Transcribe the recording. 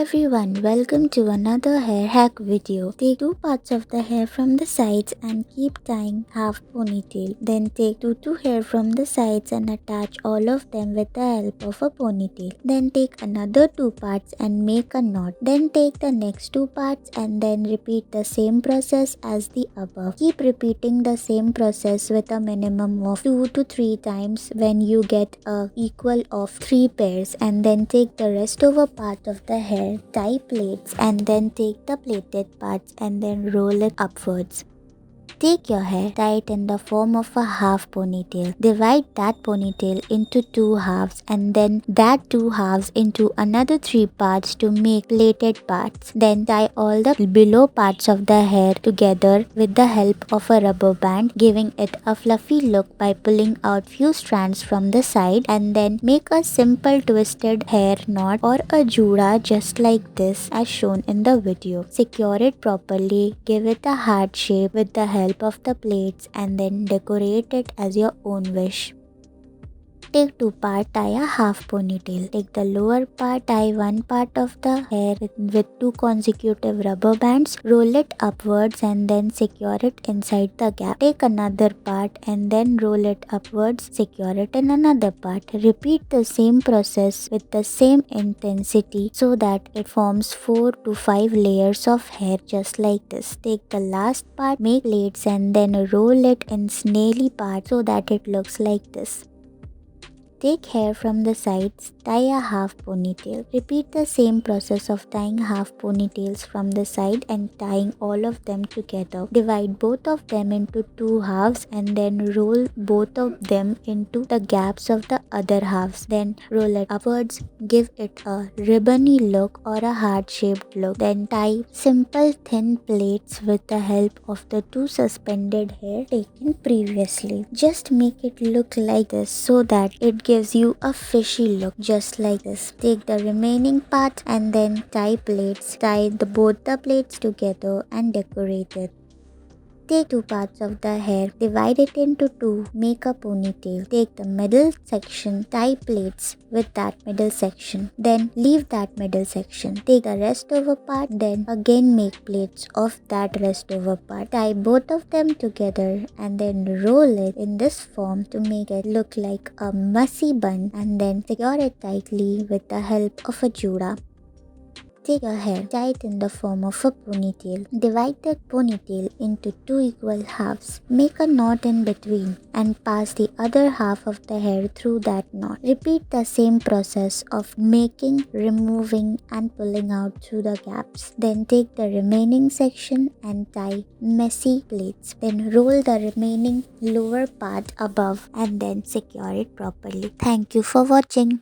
everyone, welcome to another hair hack video. Take two parts of the hair from the sides and keep tying half ponytail. Then take two hair from the sides and attach all of them with the help of a ponytail. Then take another two parts and make a knot. Then take the next two parts and then repeat the same process as the above. Keep repeating the same process with a minimum of 2 to 3 times when you get a equal of 3 pairs, and then take the rest over part of the hair, tie plaits, and then take the plaited parts and then roll it upwards. Take your hair, tie it in the form of a half ponytail. Divide that ponytail into two halves and then that two halves into another three parts to make plaited parts. Then tie all the below parts of the hair together with the help of a rubber band, giving it a fluffy look by pulling out few strands from the side, and then make a simple twisted hair knot or a jura just like this as shown in the video. Secure it properly, give it a heart shape with the help of the plaits, and then decorate it as your own wish. Take two parts, tie a half ponytail. Take the lower part, tie one part of the hair with two consecutive rubber bands. Roll it upwards and then secure it inside the gap. Take another part and then roll it upwards, secure it in another part. Repeat the same process with the same intensity so that it forms 4 to 5 layers of hair just like this. Take the last part, make plaits, and then roll it in snaily part so that it looks like this. Take hair from the sides, tie a half ponytail. Repeat the same process of tying half ponytails from the side and tying all of them together. Divide both of them into two halves and then roll both of them into the gaps of the other halves. Then roll it upwards, give it a ribbony look or a heart-shaped look. Then tie simple thin plaits with the help of the two suspended hair taken previously. Just make it look like this so that it gives you a fishy look just like this. Take the remaining part and then tie plaits. Tie both the plaits together and decorate it. Take two parts of the hair, divide it into two, make a ponytail. Take the middle section, tie plaits with that middle section. Then leave that middle section. Take the rest over part, then again make plaits of that rest over part. Tie both of them together and then roll it in this form to make it look like a messy bun, and then secure it tightly with the help of a jura. Take your hair, tie it in the form of a ponytail. Divide the ponytail into two equal halves. Make a knot in between and pass the other half of the hair through that knot. Repeat the same process of making, removing, and pulling out through the gaps. Then take the remaining section and tie messy plaits. Then roll the remaining lower part above and then secure it properly. Thank you for watching.